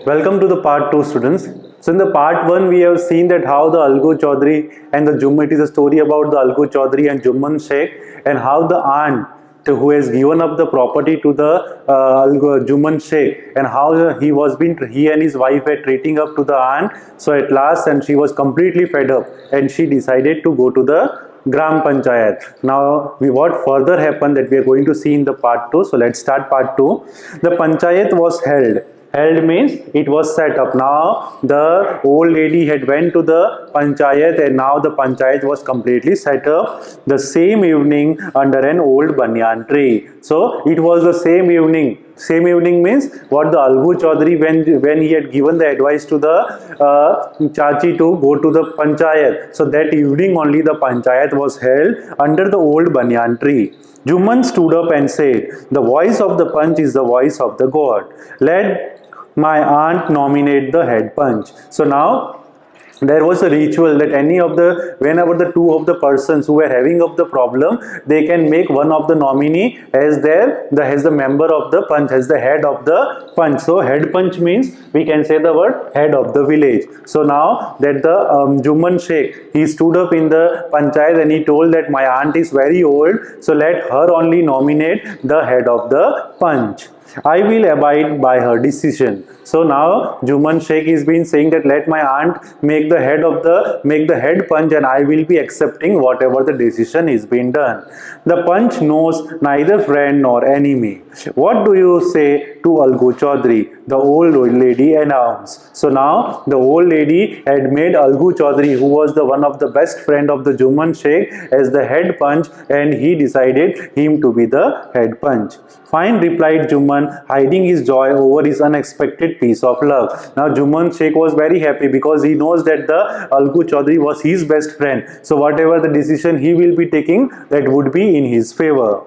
Welcome to the part 2, students. So in the part 1 we have seen that how the Algu Chaudhary and the it is a story about the Algu Chaudhary and Jumman Sheikh, and how the aunt who has given up the property to the Jumman Sheikh, and how he and his wife were treating up to the aunt. So at last, and she was completely fed up, and she decided to go to the Gram Panchayat. Now, what further happened that we are going to see in the part 2. So let's start part 2. The Panchayat was held. Held means it was set up. Now the old lady had went to the Panchayat, and now the Panchayat was completely set up the same evening under an old banyan tree. So it was the same evening. Same evening means what the Algu Chaudhary, when he had given the advice to the Chachi to go to the Panchayat. So that evening only the Panchayat was held under the old banyan tree. Jumman stood up and said, "The voice of the punch is the voice of the god. Let my aunt nominate the head punch." So now there was a ritual that whenever the two of the persons who were having of the problem, they can make one of the nominee as the member of the punch, as the head of the punch. So head punch means we can say the word head of the village. So now that the Jumman Sheikh, he stood up in the panchayat and he told that my aunt is very old, so let her only nominate the head of the punch. I will abide by her decision. So now Jumman Sheikh is been saying that let my aunt make the head punch, and I will be accepting whatever the decision is being done. The punch knows neither friend nor enemy. What do you say to Algu Chaudhary? The old lady announced. So now the old lady had made Algu Chaudhary, who was the one of the best friend of the Jumman Sheikh, as the head punch, and he decided him to be the head punch. Fine, replied Jumman, hiding his joy over his unexpected piece of luck. Now Jumman Sheikh was very happy because he knows that the Algu Chaudhary was his best friend. So whatever the decision he will be taking, that would be in his favor.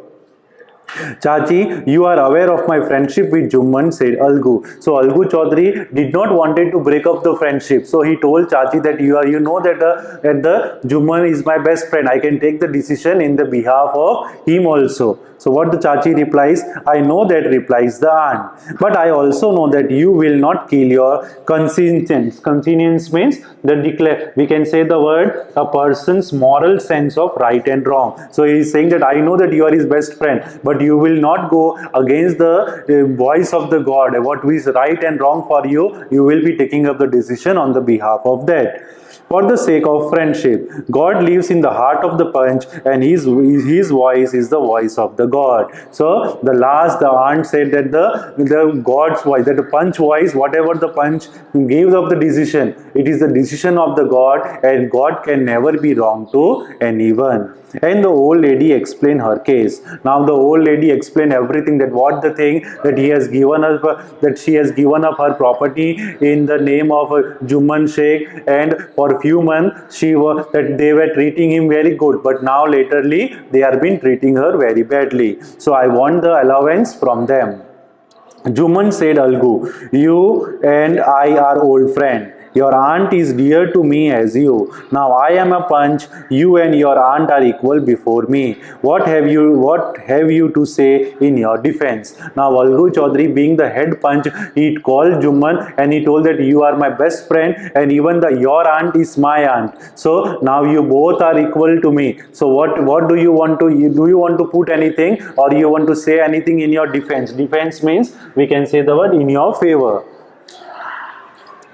Chachi, you are aware of my friendship with Jumman, said Algu. So Algu Chaudhary did not wanted to break up the friendship. So he told Chachi that you know that the Jumman is my best friend. I can take the decision in the behalf of him also. So what the Chachi replies, I know that, replies the aunt. But I also know that you will not kill your conscience. Conscience means we can say the word a person's moral sense of right and wrong. So he is saying that I know that you are his best friend, but you will not go against the voice of the God. What is right and wrong for you, you will be taking up the decision on the behalf of that. For the sake of friendship, God lives in the heart of the punch, and his voice is the voice of the God. So the aunt said that the God's voice, that the punch voice, whatever the punch gives of the decision, it is the decision of the God, and God can never be wrong to anyone. And the old lady explained her case. Now the old lady explained everything, that what the thing that he has given us, that she has given up her property in the name of Jumman Sheikh, and for few months that they were treating him very good, but now latterly they are been treating her very badly. So I want the allowance from them. Jumman said, Algu, you and I are old friends. Your aunt is dear to me as you. Now I am a punch. You and your aunt are equal before me. What have you to say in your defense? Now Algu Chaudhary, being the head punch, he called Jumman and he told that you are my best friend, and even your aunt is my aunt. So now you both are equal to me. So what do you want to do? You want to put anything, or you want to say anything in your defense? Defense means we can say the word in your favor.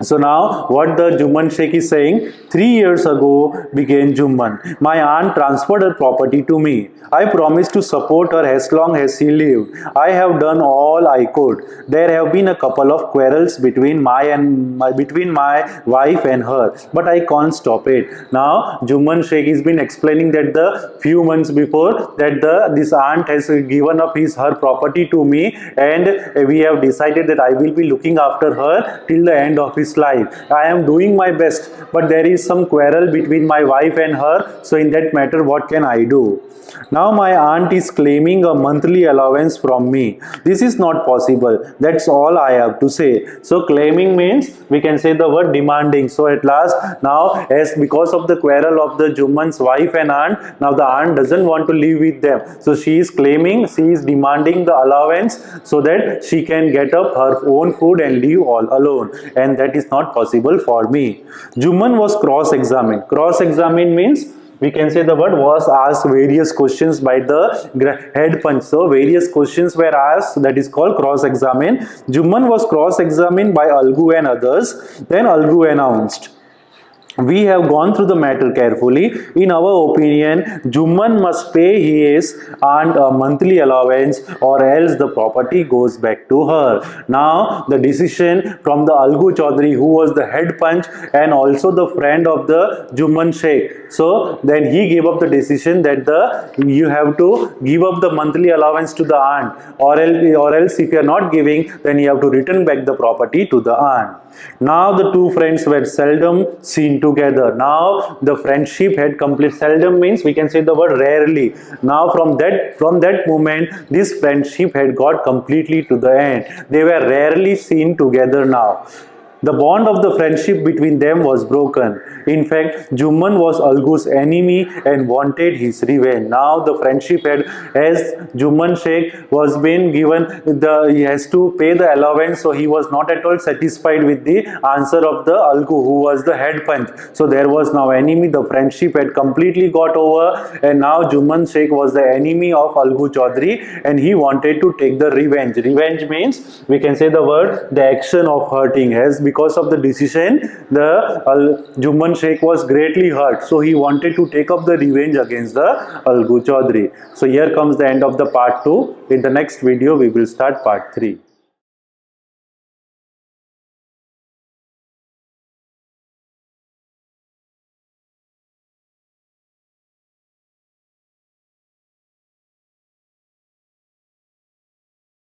So now what the Jumman Sheikh is saying, 3 years ago began Jumman. My aunt transferred her property to me. I promised to support her as long as she lived. I have done all I could. There have been a couple of quarrels between my wife and her, but I can't stop it. Now Jumman Sheikh has been explaining that the few months before that this aunt has given up her property to me, and we have decided that I will be looking after her till the end of his this life. I am doing my best, but there is some quarrel between my wife and her. So in that matter, what can I do? Now my aunt is claiming a monthly allowance from me. This is not possible. That's all I have to say. So claiming means we can say the word demanding. So at last, now as because of the quarrel of the Juman's wife and aunt, now the aunt doesn't want to live with them. So she is claiming, she is demanding the allowance so that she can get up her own food and live all alone. And that is not possible for me. Juman was cross-examined. Cross-examined means we can say the word was asked various questions by the head punch. So various questions were asked, that is called cross-examine. Juman was cross-examined by Algu and others. Then Algu announced, we have gone through the matter carefully. In our opinion, Juman must pay his aunt a monthly allowance or else the property goes back to her. Now, the decision from the Algu Chaudhary, who was the head punch and also the friend of the Juman Sheikh. So, then he gave up the decision that you have to give up the monthly allowance to the aunt, or else if you are not giving, then you have to return back the property to the aunt. Now the two friends were seldom seen together. Now the friendship had complete. Seldom means we can say the word rarely. Now from that moment, this friendship had got completely to the end. They were rarely seen together now. The bond of the friendship between them was broken. In fact, Juman was Algu's enemy and wanted his revenge. Now the friendship had, as Juman Sheikh was being given, he has to pay the allowance, so he was not at all satisfied with the answer of the Algu, who was the head punch. So there was now enemy. The friendship had completely got over, and now Juman Sheikh was the enemy of Algu Chaudhary, and he wanted to take the revenge. Revenge means we can say the word the action of hurting. As because of the decision, the Juman Sheikh was greatly hurt, so he wanted to take up the revenge against the Algu Chaudhary. So here comes the end of the part 2. In the next video we will start part 3.